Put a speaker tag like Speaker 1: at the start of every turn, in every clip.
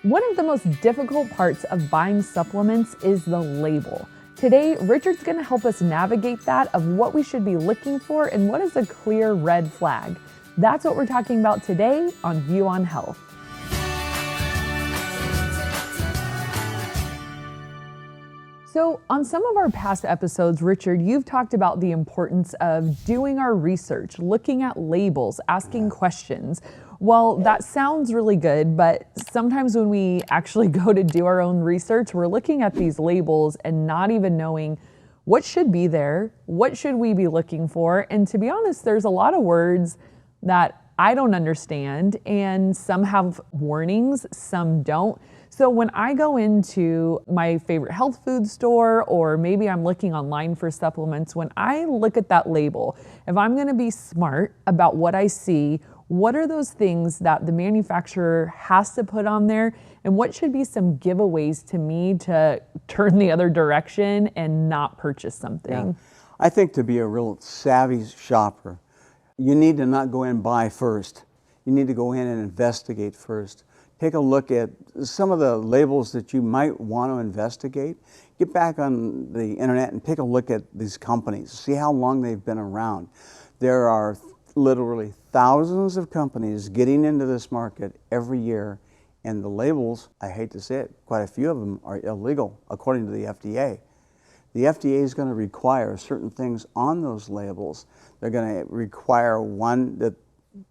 Speaker 1: One of the most difficult parts of buying supplements is the label. Today, Richard's going to help us navigate that of what we should be looking for and what is a clear red flag. That's what we're talking about today on View on Health. So on some of our past episodes, Richard, you've talked about the importance of doing our research, looking at labels, asking questions. Well, that sounds really good, but sometimes when we actually go to do our own research, we're looking at these labels and not even knowing what should be there, what should we be looking for. And to be honest, there's a lot of words that I don't understand, and some have warnings, some don't. So when I go into my favorite health food store, or maybe I'm looking online for supplements, when I look at that label, if I'm going to be smart about what I see, what are those things that the manufacturer has to put on there, and what should be some giveaways to me to turn the other direction and not purchase something?
Speaker 2: Yeah. I think to be a real savvy shopper, you need to not go in and buy first. You need to go in and investigate first. Take a look at some of the labels that you might want to investigate. Get back on the internet and take a look at these companies. See how long they've been around. There are literally thousands of companies getting into this market every year, and the labels, I hate to say it, quite a few of them are illegal according to the FDA. The FDA is going to require certain things on those labels. They're going to require one that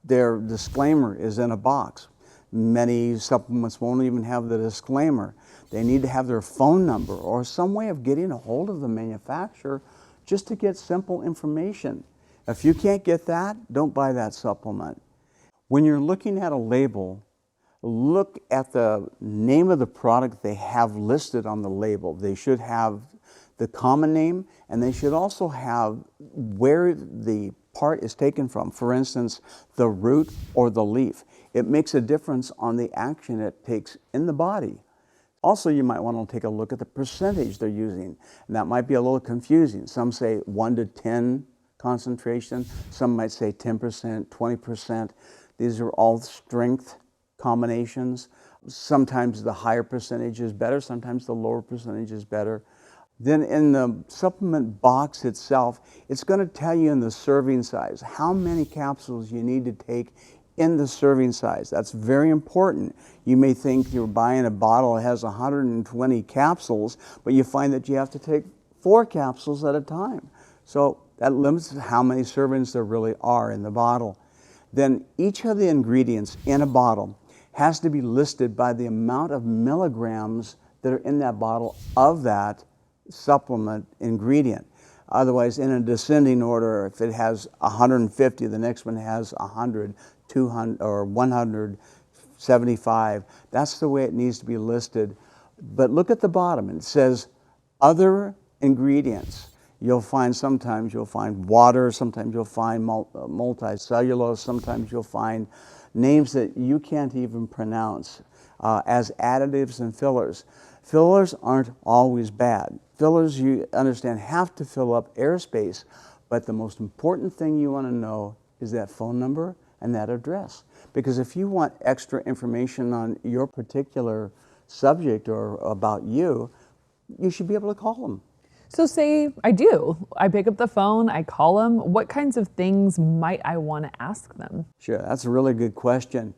Speaker 2: their disclaimer is in a box. Many supplements won't even have the disclaimer. They need to have their phone number or some way of getting a hold of the manufacturer just to get simple information. If you can't get that, don't buy that supplement. When you're looking at a label, look at the name of the product they have listed on the label. They should have the common name, and they should also have where the part is taken from. For instance, the root or the leaf. It makes a difference on the action it takes in the body. Also, you might want to take a look at the percentage they're using, and that might be a little confusing. Some say 1 to 10 concentration, some might say 10%, 20%. These are all strength combinations. Sometimes the higher percentage is better, sometimes the lower percentage is better. Then in the supplement box itself, it's going to tell you in the serving size how many capsules you need to take in the serving size. That's very important. You may think you're buying a bottle that has 120 capsules, but you find that you have to take 4 capsules at a time. So that limits how many servings there really are in the bottle. Then each of the ingredients in a bottle has to be listed by the amount of milligrams that are in that bottle of that supplement ingredient. Otherwise, in a descending order, if it has 150, the next one has 100, 200, or 175. That's the way it needs to be listed. But look at the bottom, and it says other ingredients. Sometimes you'll find water, sometimes you'll find multicellulose, sometimes you'll find names that you can't even pronounce as additives and fillers. Fillers aren't always bad. Fillers, you understand, have to fill up airspace, but the most important thing you want to know is that phone number and that address. Because if you want extra information on your particular subject or about you, you should be able to call them.
Speaker 1: So say I do. I pick up the phone, I call them. What kinds of things might I want to ask them?
Speaker 2: Sure, that's a really good question.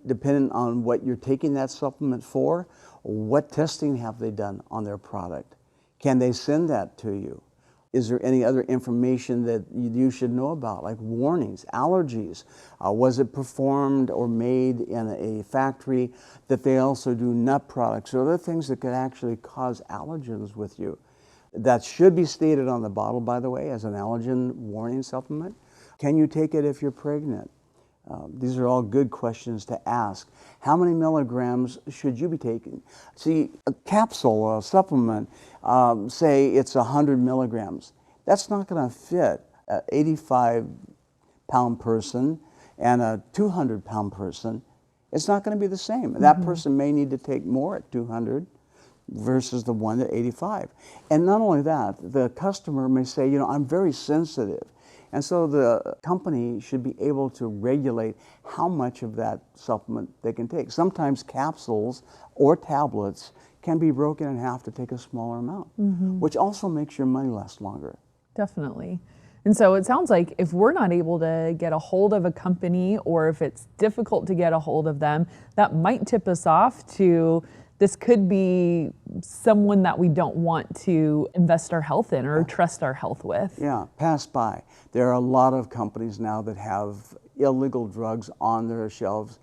Speaker 2: Depending on what you're taking that supplement for, what testing have they done on their product? Can they send that to you? Is there any other information that you should know about, like warnings, allergies? Was it performed or made in a factory that they also do nut products or other things that could actually cause allergens with you? That should be stated on the bottle, by the way, as an allergen warning supplement. Can you take it if you're pregnant? These are all good questions to ask. How many milligrams should you be taking? See, a capsule, a supplement, say it's 100 milligrams. That's not going to fit an 85-pound person and a 200-pound person. It's not going to be the same. Mm-hmm. That person may need to take more at 200 versus the one at 85. And not only that, the customer may say, I'm very sensitive. And so the company should be able to regulate how much of that supplement they can take. Sometimes capsules or tablets can be broken in half to take a smaller amount, which also makes your money last longer.
Speaker 1: Definitely. And so it sounds like if we're not able to get a hold of a company, or if it's difficult to get a hold of them, that might tip us off to this could be someone that we don't want to invest our health in or trust our health with.
Speaker 2: Yeah, pass by. There are a lot of companies now that have illegal drugs on their shelves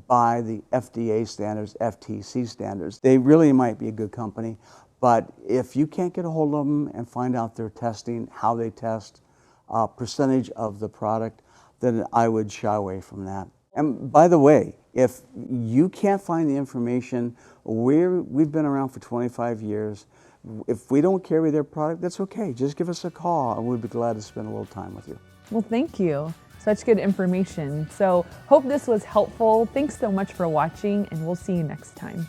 Speaker 2: by the FDA standards, FTC standards. They really might be a good company, but if you can't get a hold of them and find out their testing, how they test, percentage of the product, then I would shy away from that. And by the way, if you can't find the information, we've been around for 25 years. If we don't carry their product, that's okay. Just give us a call and we'd be glad to spend a little time with you.
Speaker 1: Well, thank you. Such good information. So hope this was helpful. Thanks so much for watching, and we'll see you next time.